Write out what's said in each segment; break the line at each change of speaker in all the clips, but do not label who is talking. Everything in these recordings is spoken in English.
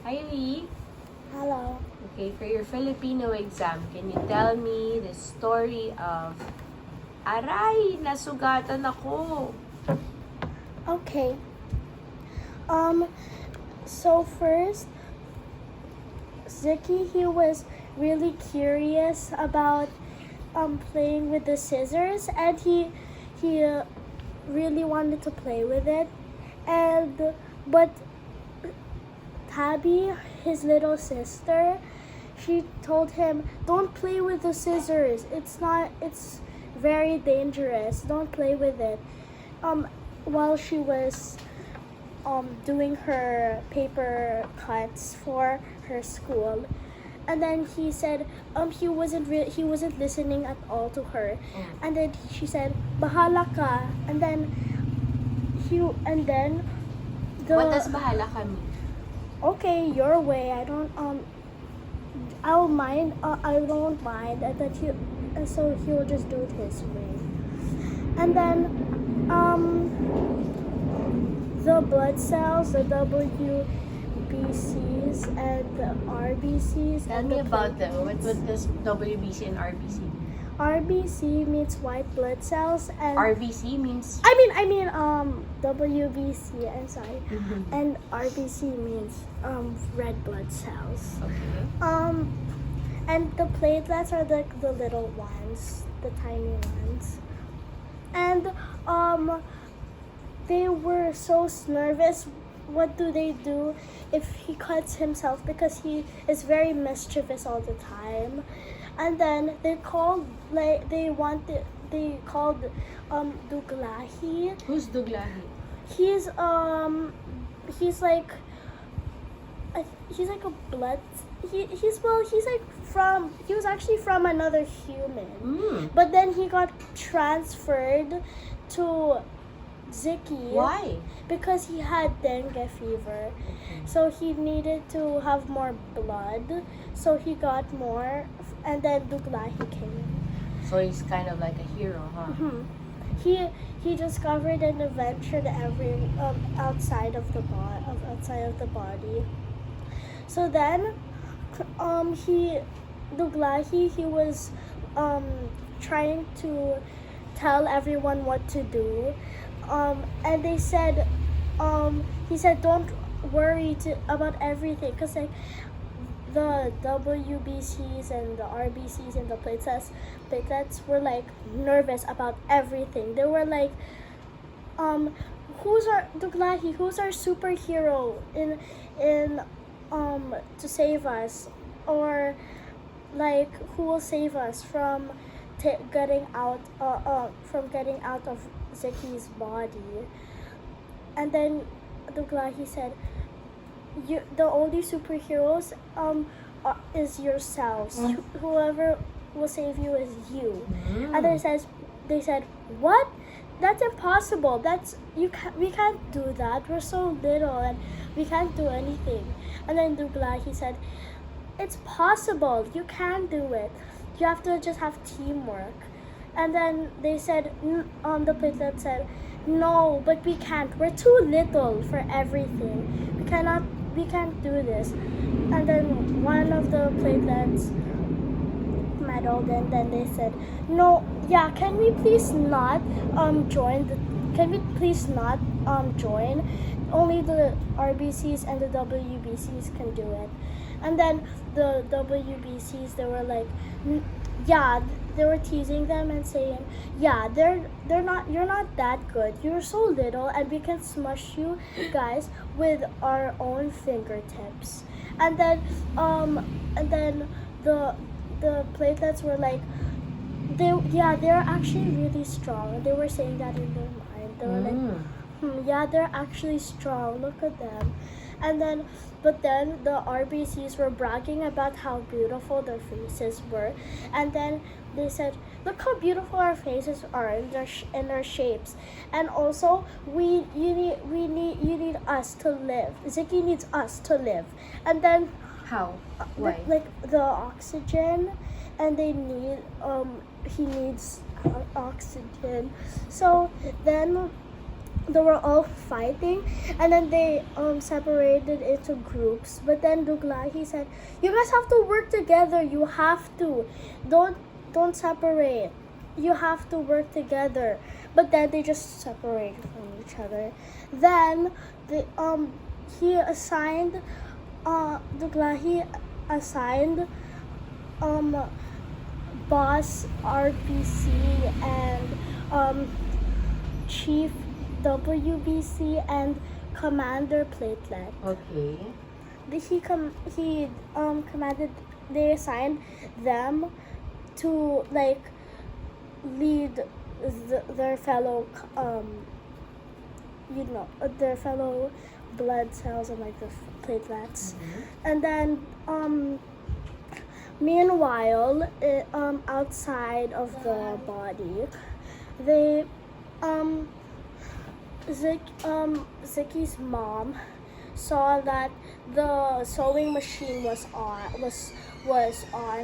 Hi, Lee.
Hello.
Okay, for your Filipino exam, can you tell me the story of Aray, nasugatan ako?
Okay. So first, Ziki, he was really curious about playing with the scissors, and he really wanted to play with it, but Tabby, his little sister, she told him, "Don't play with the scissors. It's very dangerous. Don't play with it." While she was doing her paper cuts for her school, and then he said he wasn't listening at all to her, and then she said, "Bahala ka," and then
What does bahala ka mean?
okay, your way. I don't I'll mind. I don't mind, and so he'll just do it his way. And then the blood cells, the WBCs and the RBCs.
Tell
and
me
the
about them. What
platelets.
does WBC and RBC mean?
RBC means white blood cells, and
RBC means...
WBC. I'm sorry.
Mhm.
And RBC means red blood cells.
Okay.
And the platelets are the little ones, the tiny ones. And they were so nervous. What do they do if he cuts himself? Because he is very mischievous all the time. And then they called Duglahi.
Who's Duglahi?
He's like a blood. He was actually from another human. But then he got transferred to Ziki.
Why?
Because he had dengue fever. So he needed to have more blood. So he got more, and then Duglahi came.
So he's kind of like a hero, huh?
He discovered an invention outside of the body. So then, Duglahi, he was trying to tell everyone what to do, and he said, "Don't worry about everything," because like the WBCs and the RBCs and the platelets were like nervous about everything. They were like, who's our superhero in to save us, or like who will save us from getting out of Ziki's body? And then Duglahi said, the only superheroes is yourselves. Whoever will save you is you. And then they said, "What? That's impossible. We can't do that. We're so little and we can't do anything." And then Duglahi said, "It's possible. You can do it. You have to just have teamwork." And then they said, the platelet said, "No, but we can't. We're too little for everything. We can't do this." And then one of the platelets meddled, and then they said, "No, yeah, can we please not join? Only the RBCs and the WBCs can do it." And then the WBCs, they were like, they were teasing them and saying, "Yeah, you're not that good. You're so little, and we can smush you guys with our own fingertips." And then the platelets were like, they're actually really strong. They were saying that in their mind. They were like, they're actually strong. Look at them. But then the RBCs were bragging about how beautiful their faces were, and then they said, "Look how beautiful our faces are in their shapes, and also you need us to live. Ziki needs us to live." And then
How? Why?
like the oxygen, and they need he needs oxygen. So then they were all fighting, and then they separated into groups. But then Duglahi said, "You guys have to work together. You have to. Don't separate. You have to work together." But then they just separated from each other. Then he assigned Duglahi assigned boss RPC and chief WBC and commander Platelet.
Okay.
He commanded. They assigned them to like lead their fellow their fellow blood cells and like the platelets. And then meanwhile outside of the body, they Ziki's mom saw that the sewing machine was on.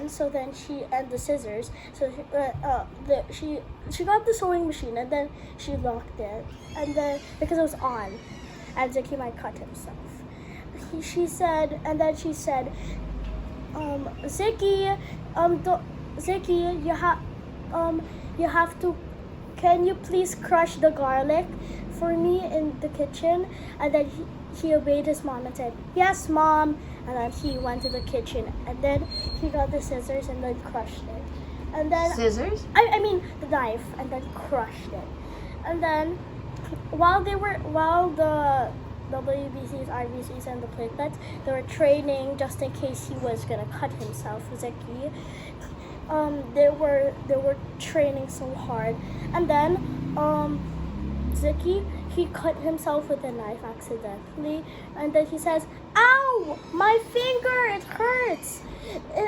So then and the scissors. So she got the sewing machine, and then she locked it, and then because it was on, and Ziki might cut himself. She said, Ziki, Ziki, you have to. Can you please crush the garlic for me in the kitchen? And then he obeyed his mom and said, "Yes, Mom." And then he went to the kitchen, and then he got the scissors and then crushed it. And then
Scissors?
I mean the knife, and then crushed it. And then while the WBCs, RBCs, and the platelets, they were training just in case he was gonna cut himself, Ziki. They were training so hard, and then Ziki, he cut himself with a knife accidentally, and then he says, "Ow, my finger, it hurts.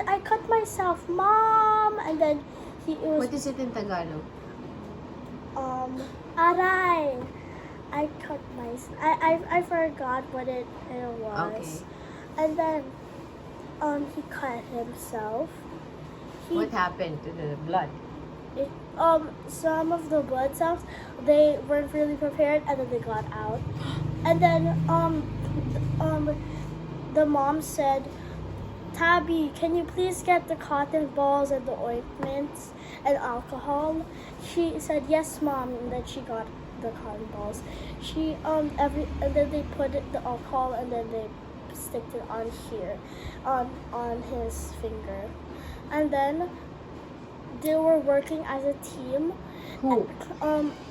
I cut myself, Mom." And then
What is it in Tagalog?
Aray. I cut myself. I forgot what it was.
Okay.
And then he cut himself.
What happened to the blood?
Some of the blood cells, they weren't really prepared, and then they got out. And then the mom said, "Tabby, can you please get the cotton balls and the ointments and alcohol?" She said, "Yes, Mom," and then she got the cotton balls. And then they put the alcohol, and then they sticked it on here, on his finger. And then they were working as a team.
Who?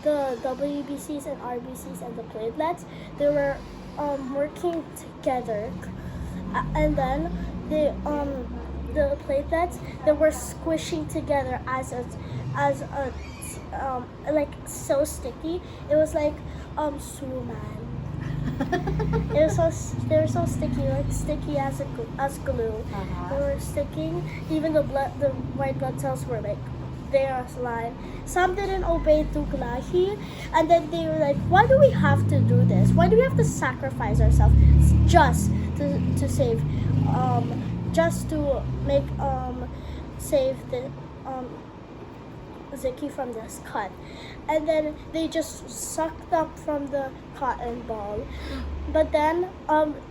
The WBCs and RBCs and the platelets, they were working together. And then the platelets, they were squishing together as a like so sticky. It was like Suman. They were so sticky, like sticky as glue. They were sticking. Even the white blood cells were like they are slime. Some didn't obey Tuglahi, and then they were like, "Why do we have to do this? Why do we have to sacrifice ourselves just to save, just to make save the Ziki from this cut?" And then they just sucked up from the cotton ball. But then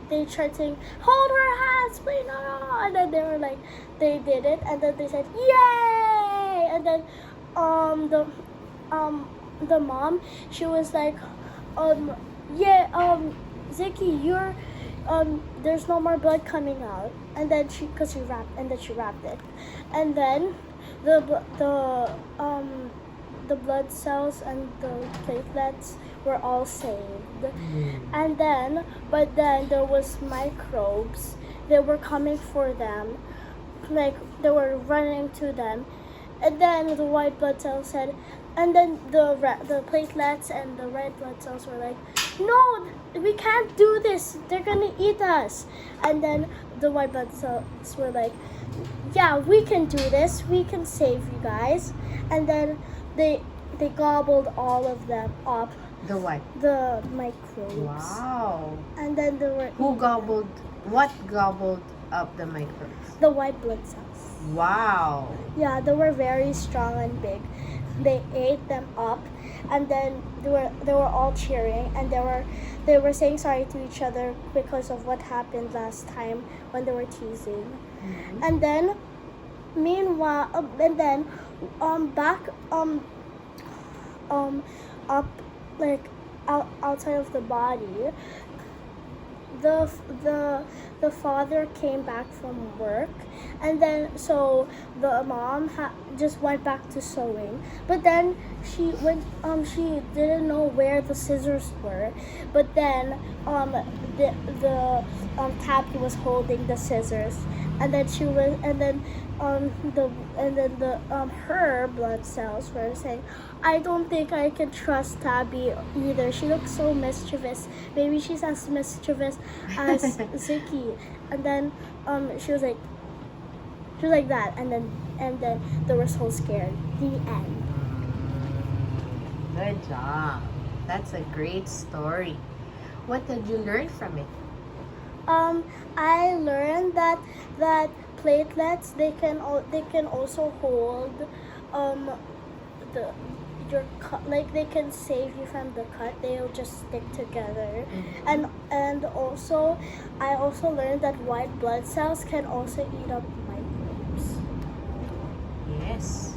they tried saying, "Hold her hands, please, no." And then they were like, they did it, and then they said, "Yay!" And then the mom, she was like, "Yeah, Ziki, you're there's no more blood coming out." And then she wrapped it. And then the blood cells and the platelets were all saved. And then, but then there was microbes. They were coming for them, like they were running to them. And then the white blood cells said, and then the platelets and the red blood cells were like, "No, we can't do this. They're gonna eat us." And then the white blood cells were like, "Yeah, we can do this. We can save you guys." And then they gobbled all of them up.
The what?
The microbes.
Wow.
And then there were
What gobbled up the microbes?
the white blood cells.
Wow.
Yeah, they were very strong and big. they ate them up, and then they were all cheering, and they were saying sorry to each other because of what happened last time when they were teasing.
Mhm.
And then meanwhile, and then back up, like outside of the body, the the father came back from work, and then so the mom just went back to sewing, but then she didn't know where the scissors were, but then the Tabby was holding the scissors, and then her blood cells were saying, I don't think I can trust Tabby either. She looks so mischievous. Maybe she's as mischievous as Ziki. And then she was like that, and then they were so scared. The end.
Good job. That's a great story. What did you learn from it?
I learned that platelets, they can also hold the your cut, like they can save you from the cut. They'll just stick together.
Mhm.
And also I also learned that white blood cells can also eat up microbes.
Yes.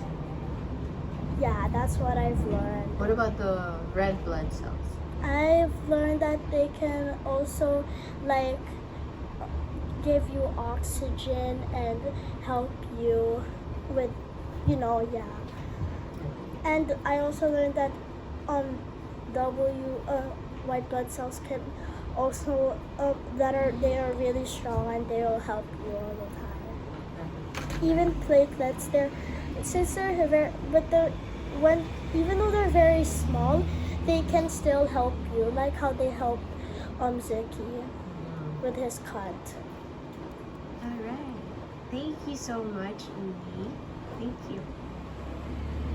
Yeah, that's what I've learned.
What about the red blood cells?
I've learned that they can also like give you oxygen and help you with, yeah. And I also learned that white blood cells can also they are really strong, and they will help you all the time. Even platelets, even though they're very small, they can still help you, like how they help Zeki with his cut.
All right. Thank you so much, Umi.